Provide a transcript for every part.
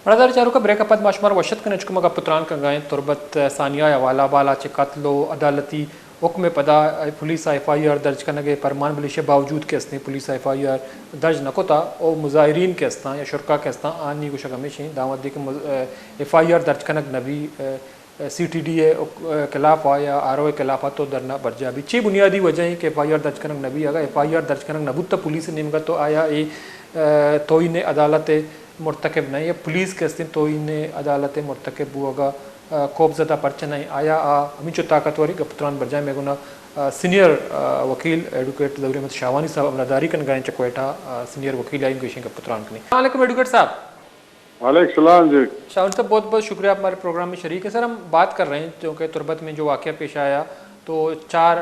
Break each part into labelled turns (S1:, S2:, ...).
S1: Brother charuka breakup ad mashmar washat kan chukuma putran kan gain turbat saniya ya wala bala che qatlo adalati حکم پدا police F I R درج کرنے کے پرمان بلیش باوجود کے استیں police F I R درج نہ کوتا او مظاہرین کے استاں یا شرکا کے استاں آنی کو شک ہمیشہ دعوت دی کہ ایف آئی آر درج کنک نبی سی ٹی ڈی اے خلاف آیا آر او خلاف تو درنا برجا بھی چھ بنیادی وجہ ہیں کہ ایف آئی آر درج کنک نبی اگر ایف آئی آر درج کنک نبوت پولیس نیمگا تو آیا اے توہین عدالت مرتکب نہیں ہے پولیس کے استیں توہین عدالت مرتکب ہوگا خوف زدہ پرچہ نہیں آیا ہمیں جو طاقتوری گپتران برجائے میں گنا سینئر وکیل ایڈوکیٹ ظہور احمد شاہوانی صاحب امرداری کن گائیں چکویٹا سینئر وکیل آئین گوشیں گپتران کنی. السلام علیکم ایڈوکیٹ صاحب.
S2: وعلیکم السلام جی.
S1: شاہوانی صاحب بہت بہت شکریہ آپ ہمارے پروگرام میں شریک ہے. سر ہم بات کر رہے ہیں کیونکہ تربت میں جو واقعہ پیش آیا تو 4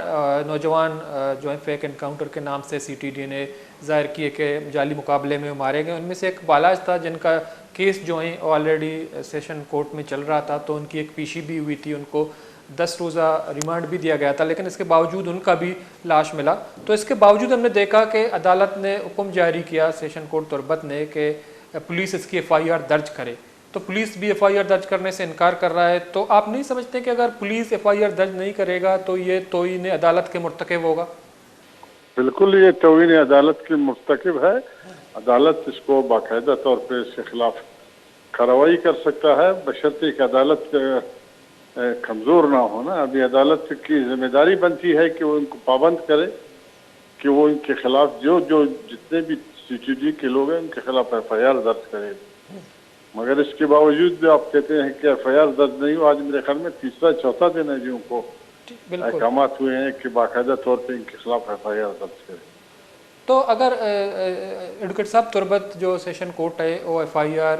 S1: نوجوان جو ہیں فیک انکاؤنٹر کے نام سے سی ٹی ڈی نے ظاہر کیے کہ جعلی مقابلے میں مارے گئے. ان میں سے ایک بالاج تھا جن کا کیس جو ہیں آلریڈی سیشن کورٹ میں چل رہا تھا تو ان کی ایک پیشی بھی ہوئی تھی, ان کو 10 روزہ ریمانڈ بھی دیا گیا تھا, لیکن اس کے باوجود ان کا بھی لاش ملا. تو اس کے باوجود ہم نے دیکھا کہ عدالت نے حکم جاری کیا سیشن کورٹ تربت نے کہ پولیس اس کی ایف آئی آر درج کرے. تو پولیس بھی ایف آئی آر درج کرنے سے انکار کر رہا ہے. تو آپ نہیں سمجھتے کہ اگر پولیس ایف آئی آر درج نہیں کرے گا تو یہ توہین عدالت کے مرتکب ہوگا؟
S2: بالکل یہ توہین عدالت کے مرتکب ہے. عدالت اس کو باقاعدہ طور پہ اس کے خلاف کارروائی کر سکتا ہے بشرطے کہ عدالت کمزور نہ ہونا. ابھی عدالت کی ذمہ داری بنتی ہے کہ وہ ان کو پابند کرے کہ وہ ان کے خلاف جو جتنے بھی سی ٹی ڈی کے لوگ ہیں ان کے خلاف ایف آئی آر درج کرے. مگر اس کے باوجود بھی آپ کہتے ہیں کہ ایف آئی آر درج نہیں ہو. آج میرے خیال میں تیسرا چوتھا دن ہے جو ان کو احکامات ہوئے ہیں کہ باقاعدہ طور پہ ان کے خلاف ایف آئی آر درج کرے.
S1: تو اگر ایڈوکیٹ صاحب تربت جو سیشن کورٹ ہے وہ ایف آئی آر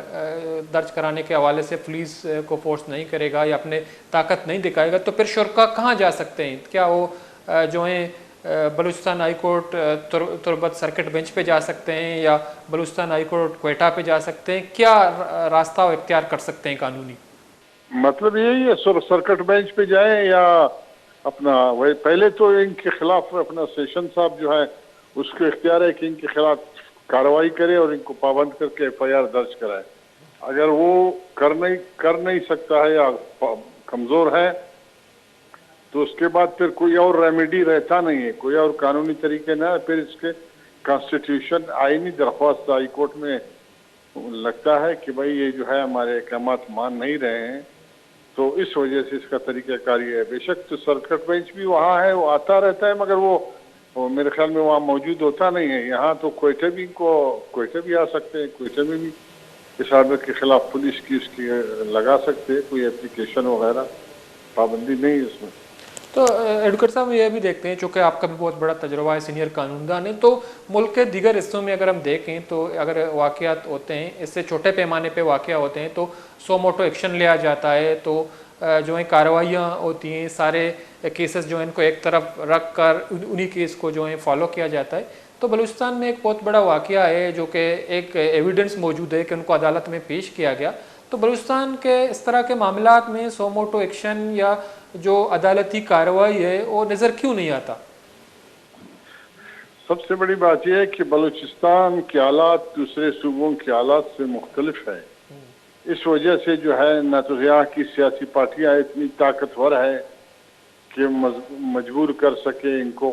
S1: درج کرانے کے حوالے سے پولیس کو فورس نہیں کرے گا یا اپنے طاقت نہیں دکھائے گا تو پھر شرکا کہاں جا سکتے ہیں؟ کیا وہ جو ہیں بلوچستان ہائی کورٹ تربت سرکٹ بینچ پہ جا سکتے ہیں یا بلوچستان ہائی کورٹ کوئٹہ پہ جا سکتے ہیں؟ کیا راستہ وہ اختیار کر سکتے ہیں قانونی؟
S2: مطلب یہی ہے سرکٹ بینچ پہ جائیں یا اپنا پہلے تو ان کے خلاف اپنا سیشن صاحب جو ہے اس کو اختیار ہے کہ ان کے خلاف کارروائی کرے اور ان کو پابند کر کے ایف آئی آر درج کرائے. اگر وہ کر نہیں سکتا ہے یا کمزور ہے تو اس کے بعد پھر کوئی اور ریمیڈی رہتا نہیں ہے, کوئی اور قانونی طریقے نہ. پھر اس کے کانسٹیٹیوشن آئینی درخواست ہائی کورٹ میں لگتا ہے کہ بھائی یہ جو ہے ہمارے احکامات مان نہیں رہے ہیں تو اس وجہ سے اس کا طریقہ کار یہ ہے. بے شک تو سرکٹ بینچ بھی وہاں ہے, وہ آتا رہتا ہے مگر وہ میرے خیال میں وہاں موجود ہوتا نہیں ہے. یہاں تو کوئٹہ بھی آ سکتے ہیں, کوئٹہ میں بھی اس عادت کے خلاف پولیس کی اس کی لگا سکتے ہیں, کوئی اپلیکیشن وغیرہ, پابندی نہیں ہے اس میں.
S1: تو ایڈوکیٹ صاحب یہ بھی دیکھتے ہیں چونکہ آپ کا بھی بہت بڑا تجربہ ہے, سینئر قانوندان ہے, تو ملک کے دیگر حصوں میں اگر ہم دیکھیں تو اگر واقعات ہوتے ہیں اس سے چھوٹے پیمانے پہ واقعہ ہوتے ہیں تو سو موٹو ایکشن لیا جاتا ہے, تو جو ہیں کارروائیاں ہوتی ہیں, سارے کیسز جو ہیں ان کو ایک طرف رکھ کر انہی کیس کو جو ہیں فالو کیا جاتا ہے. تو بلوچستان میں ایک بہت بڑا واقعہ ہے جو کہ ایک ایویڈنس موجود ہے کہ ان کو عدالت میں پیش کیا گیا. تو بلوچستان کے اس طرح کے معاملات میں سو موٹو ایکشن یا جو عدالتی کارروائی ہے وہ نظر کیوں نہیں آتا؟
S2: سب سے بڑی بات یہ ہے کہ بلوچستان کے حالات دوسرے صوبوں کے حالات سے مختلف ہے. اس وجہ سے جو ہے نہ تو یہاں کی سیاسی پارٹیاں اتنی طاقتور ہے کہ مجبور کر سکے ان کو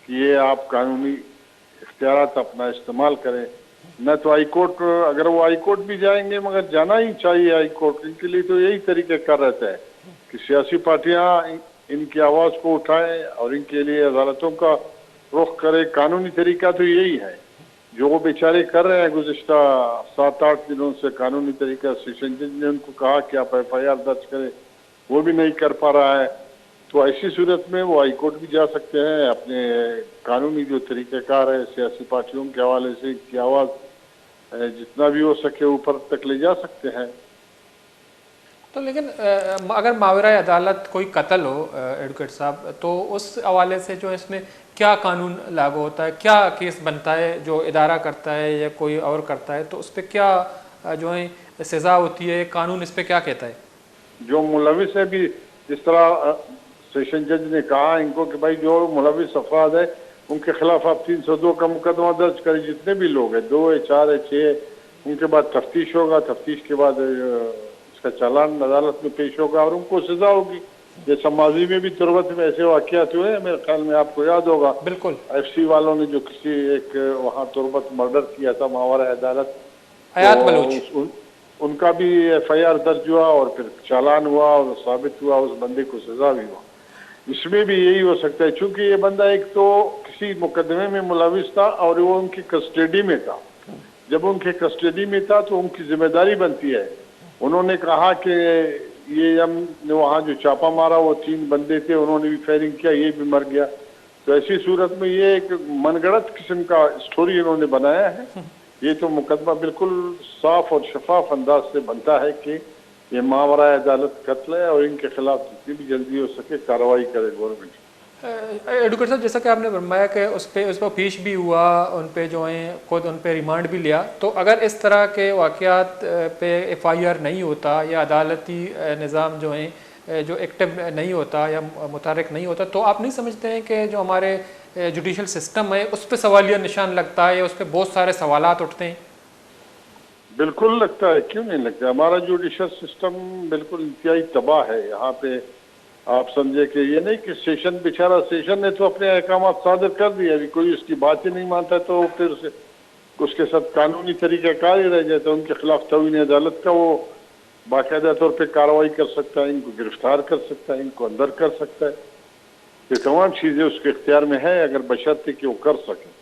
S2: کہ یہ آپ قانونی اختیارات اپنا استعمال کریں, نہ تو ہائی کورٹ, اگر وہ ہائی کورٹ بھی جائیں گے مگر جانا ہی چاہیے ہائی کورٹ. ان کے لیے تو یہی طریقہ کار رہتا ہے کہ سیاسی پارٹیاں ان کی آواز کو اٹھائیں اور ان کے لیے عدالتوں کا رخ کرے. قانونی طریقہ تو یہی ہے جو وہ بیچارے کر رہے ہیں. گزشتہ 7-8 دنوں سے قانونی طریقہ سیشن جج نے ان کو کہا کہ آپ ایف آئی آر درج کریں, وہ بھی نہیں کر پا رہا ہے. تو ایسی صورت میں وہ ہائی کورٹ بھی جا سکتے ہیں, اپنے قانونی جو طریقہ کار ہے سیاسی پارٹیوں کے حوالے سے کی آواز جتنا بھی ہو سکے اوپر تک لے جا سکتے ہیں.
S1: تو لیکن اگر ماورائے عدالت کوئی قتل ہو ایڈوکیٹ صاحب تو اس حوالے سے جو اس میں کیا قانون لاگو ہوتا ہے, کیا کیس بنتا ہے جو ادارہ کرتا ہے یا کوئی اور کرتا ہے, تو اس پہ کیا جو ہے سزا ہوتی ہے, قانون اس پہ کیا کہتا ہے؟
S2: جو ملوث ہے بھی اس طرح سیشن جج نے کہا ان کو کہ بھائی جو ملوث افراد ہے ان کے خلاف آپ 302 کا مقدمہ درج کریں, جتنے بھی لوگ ہیں, 2 ہے 4 ہے 6 ہے, ان کے بعد تفتیش ہوگا, تفتیش کے بعد اس کا چالان عدالت میں پیش ہوگا اور ان کو سزا ہوگی. جیسا ماضی میں بھی تربت میں ایسے واقعات ہوئے ہیں, میرے خیال میں آپ کو یاد ہوگا,
S1: بالکل
S2: ایف سی والوں نے جو کسی ایک وہاں تربت مرڈر کیا تھا ماورا عدالت,
S1: حیات بلوچ,
S2: ان کا بھی ایف آئی آر درج ہوا اور پھر چالان ہوا اور ثابت ہوا, اس بندے کو سزا بھی ہوا. اس میں بھی یہی ہو سکتا ہے, چونکہ یہ بندہ ایک تو کسی مقدمے میں ملوث تھا اور وہ ان کی کسٹڈی میں تھا. جب ان کے کسٹڈی میں تھا تو ان کی ذمہ داری بنتی ہے. انہوں نے کہا کہ یہ ہم نے وہاں جو چھاپا مارا وہ 3 بندے تھے, انہوں نے بھی فائرنگ کیا, یہ بھی مر گیا. تو ایسی صورت میں یہ ایک من گڑت قسم کا اسٹوری انہوں نے بنایا ہے. یہ تو مقدمہ بالکل صاف اور شفاف انداز سے بنتا ہے کہ یہ ماورا عدالت قتل ہے اور ان کے خلاف جتنی بھی جلدی ہو سکے کارروائی کرے گورنمنٹ.
S1: ایڈوکیٹ صاحب, جیسا کہ آپ نے فرمایا کہ اس پہ پیش بھی ہوا, ان پہ جو ہیں خود ان پہ ریمانڈ بھی لیا, تو اگر اس طرح کے واقعات پہ ایف آئی آر نہیں ہوتا یا عدالتی نظام جو ہیں جو ایکٹیو نہیں ہوتا یا متحرک نہیں ہوتا, تو آپ نہیں سمجھتے ہیں کہ جو ہمارے جوڈیشل سسٹم ہے اس پہ سوالیہ نشان لگتا ہے یا اس پہ بہت سارے سوالات اٹھتے ہیں؟
S2: بالکل لگتا ہے, کیوں نہیں لگتا. ہمارا جوڈیشل سسٹم بالکل انتہائی تباہ ہے. یہاں پہ آپ سمجھے کہ یہ نہیں کہ سیشن بیچارہ سیشن نے تو اپنے احکامات صادر کر دیے, ابھی کوئی اس کی بات ہی نہیں مانتا تو پھر اس کے ساتھ قانونی طریقہ کار ہی رہ جاتا ہے. ان کے خلاف توہین عدالت کا وہ باقاعدہ طور پہ کارروائی کر سکتا ہے, ان کو گرفتار کر سکتا ہے, ان کو اندر کر سکتا ہے. یہ تمام چیزیں اس کے اختیار میں ہے اگر بشرطے کہ وہ کر سکے.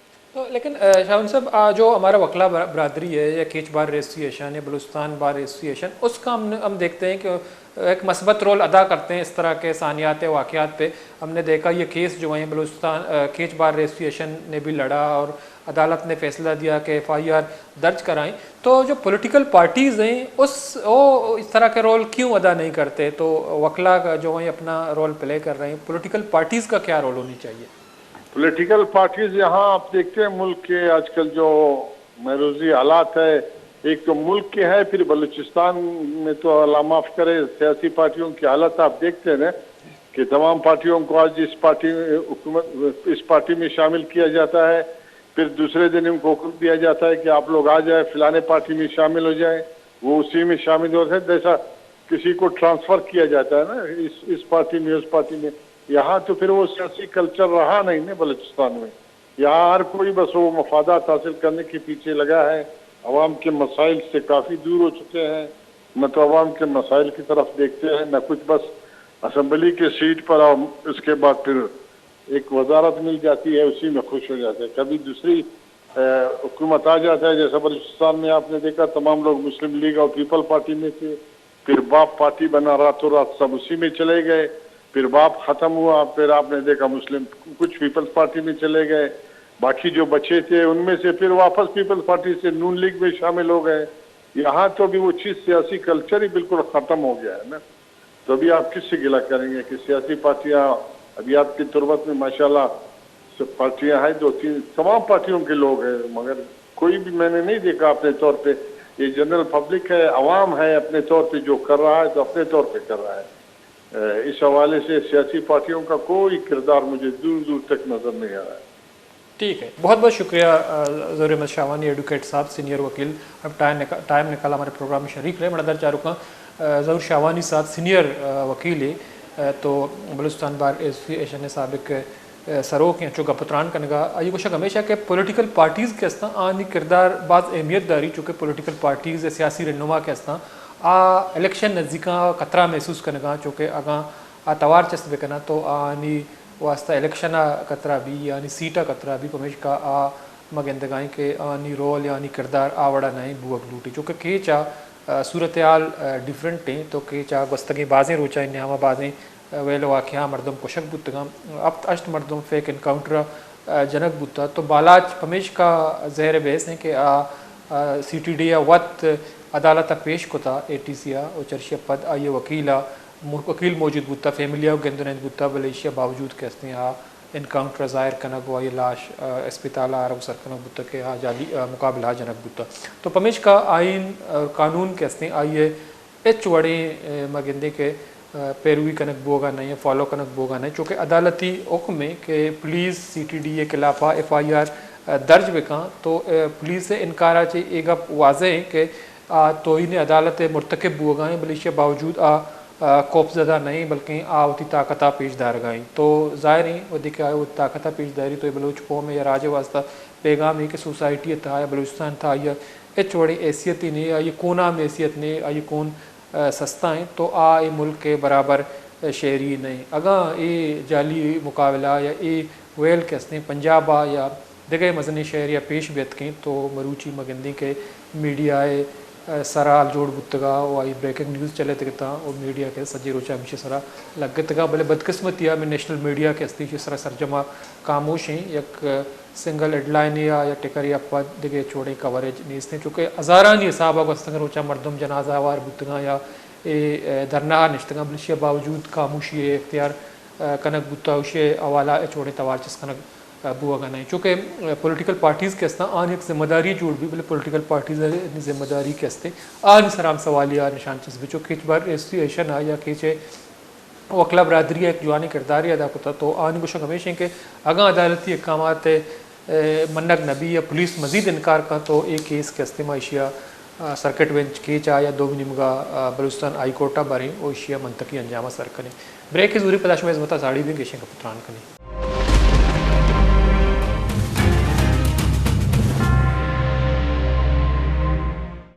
S1: لیکن شاہون صاحب, جو ہمارا وکلا برادری ہے یا کیچ بار ایسوسیشن یا بلوچستان بار ایسوسیشن, اس کا ہم دیکھتے ہیں کہ ایک مثبت رول ادا کرتے ہیں اس طرح کے ثانیات واقعات پہ. ہم نے دیکھا یہ کیس جو ہیں بلوچستان کیچ بار ایسوسیشن نے بھی لڑا اور عدالت نے فیصلہ دیا کہ ایف آئی آر درج کرائیں. تو جو پولیٹیکل پارٹیز ہیں وہ اس طرح کے رول کیوں ادا نہیں کرتے؟ تو وکلا جو ہیں اپنا رول پلے کر رہے ہیں, پولیٹیکل پارٹیز کا کیا رول ہونی چاہیے؟
S2: پولیٹیکل پارٹیز یہاں آپ دیکھتے ہیں ملک کے آج کل جو محروزی حالات ہے, ایک تو ملک کے ہے, پھر بلوچستان میں تو اللہ معاف کرے سیاسی پارٹیوں کی حالت آپ دیکھتے ہیں کہ تمام پارٹیوں کو آج اس پارٹی میں شامل کیا جاتا ہے, پھر دوسرے دن ان کو حکم دیا جاتا ہے کہ آپ لوگ آ جائیں فلانے پارٹی میں شامل ہو جائیں, وہ اسی میں شامل ہوتے ہیں. جیسا کسی کو ٹرانسفر کیا جاتا ہے نا اس پارٹی میں اس پارٹی میں. یہاں تو پھر وہ سیاسی کلچر رہا نہیں نا بلوچستان میں. یہاں ہر کوئی بس وہ مفادات حاصل کرنے کے پیچھے لگا ہے, عوام کے مسائل سے کافی دور ہو چکے ہیں. نہ تو عوام کے مسائل کی طرف دیکھتے ہیں, نہ کچھ, بس اسمبلی کے سیٹ پر اور اس کے بعد پھر ایک وزارت مل جاتی ہے اسی میں خوش ہو جاتے ہیں. کبھی دوسری حکومت آ جاتا ہے, جیسا بلوچستان میں آپ نے دیکھا تمام لوگ مسلم لیگ اور پیپل پارٹی میں تھے, پھر باپ پارٹی بنا, راتوں رات سب اسی میں چلے گئے. پھر باپ ختم ہوا, پھر آپ نے دیکھا مسلم کچھ پیپلز پارٹی میں چلے گئے, باقی جو بچے تھے ان میں سے پھر واپس پیپلز پارٹی سے نون لیگ میں شامل ہو گئے. یہاں تو بھی وہ چیز سیاسی کلچر ہی بالکل ختم ہو گیا ہے نا. تو ابھی آپ کس سے گلا کریں گے کہ سیاسی پارٹیاں ابھی آپ کی تربت میں ماشاءاللہ سب پارٹیاں ہیں, 2-3 تمام پارٹیوں کے لوگ ہیں, مگر کوئی بھی میں نے نہیں دیکھا اپنے طور پہ. یہ جنرل پبلک ہے, عوام ہے, اپنے طور پہ جو کر رہا ہے تو اپنے طور پہ کر رہا ہے. اس حوالے سے سیاسی پارٹیوں کا کوئی کردار مجھے دور دور تک نظر نہیں آ رہا ہے.
S1: ٹھیک ہے, بہت بہت شکریہ ظہور احمد شاہوانی ایڈوکیٹ صاحب, سینئر وکیل. اب ٹائم نکالا ہمارے پروگرام میں شریک رہے. مڑدر چارکاں ظہور شاہوانی صاحب سینئر وکیل ہے, تو بلوچستان بار ایسوسیشن سابق سروک ہیں چونکہ پتران کا نگاہ آئی کو شک ہمیشہ کہ پولیٹیکل پارٹیز کے استاں آنی کردار بعض اہمیت داری, چونکہ پولیٹیکل پارٹیز سیاسی رہنما کے استاں الیکشن نزدیکاں خطرہ محسوس کرنے گا, چونکہ اگاں اتوار چسب کنا تو آنی واسطہ الیکشن خطرہ بھی یعنی سیٹا خطرہ بھی پمیش کا مگندگائیں کہ آنی رول یعنی کردار آوڑا نہیں بوک لوٹی, چونکہ کہ چاہ صورتحال ڈیفرنٹ ہیں. تو کہ چاہ گستگی بازیں روچائیں نہاما بازیں ویل واقعہ مردم کشک بودتگاں اب اشت مردم فیک انکاؤنٹر جنک بودتا. تو بالاچ پمیش کا زہر بحث ہیں کہ سی ٹی ڈی وقت عدالت پیش کو تھا اے ٹی سی او چرشی پد آئیے وکیل موجود بودتا, فیملی گندنید بودتا, بلیشیا باوجود کہ ہستے انکاؤنٹر ظاہر کنگ و یہ لاش اسپتال عرب سر کنگ بودتا کہ جالی مقابلہ جنک بودتا. تو پمیش کا آئین اور قانون کے ہستے آئیے ایچ وڑے مگندے کے پیروی کنک بوگا نہیں, فالو کنک بوگا نہیں, چونکہ عدالتی حکم ہے کہ پولیس سی ٹی ڈی اے خلاف ایف آئی آر درج بکاں تو پولیس انکارا چی ایگا واضح ہیں کہ توہین عدالت مرتکب ہو گئیں بلیشیا باوجود کوپ زدہ نہیں بلکہ ہوتی طاقتہ پیش دار گائیں تو ظاہر ہیں وہ دیکھا وہ طاقتہ پیش داری تو بلوچ قوم یا راج واسطہ پیغام ہے کہ سوسائٹی تھا یا بلوچستان تھا یا چوڑی حیثیت ہی نہیں یہ کونا میں حیثیت نہیں یہ کون سستا ہیں تو یہ ملک کے برابر شہری نہیں اگاں یہ جعلی مقابلہ یا یہ ویل کہتے ہیں پنجاب یا دیگر مزنی شہر یا پیش بیت کیں تو مروچی مگندی کے میڈیا سرال جوڑ بتگا وہ آئی بریکنگ نیوز چلے تکتا اور میڈیا کے سجی روچا ہمیشہ سرا لگتگا بلے بدقسمتی میں نیشنل میڈیا کے استی سرا سرجمہ خاموش ہیں یک سنگل ہیڈ لائن یا ٹکر یا پد دیگے چھوڑے کوریج نیست ہیں چونکہ ہزارانی حساب کو استنگ روچا مردم جنازہ وار بتگا یا دھرنا نشتگا بلشیا باوجود خاموشی اختیار کنک بتا اسے حوالہ چھوڑے توار چس کنک بوا گا نہیں چونکہ پولیٹیکل پارٹیز کے استا آن ایک ذمہ داری جوڑ بھی بلے پولیٹیکل پارٹیز ذمہ داری کے استے آن سرام سوالیہ نشان چیز بھی چونکہ بار ایسوسییشن یا کھیچے وکلا برادری ایک جوانی کرداری ادا کرتا تو آن کو شک ہمیشہ کہ اگاں عدالتی احکامات منگ نبی یا پولیس مزید انکار کا تو ایک کیس کے استے معاشیہ سرکٹ بینچ کیچا یا دو نمگا بلوچستان ہائی کورٹا باریں وہ اشیاء منطقی انجامہ سر کریں بریک کی ضروری پداش میں عظمتہ زاڑی بھی گیشیں کا پتران کریں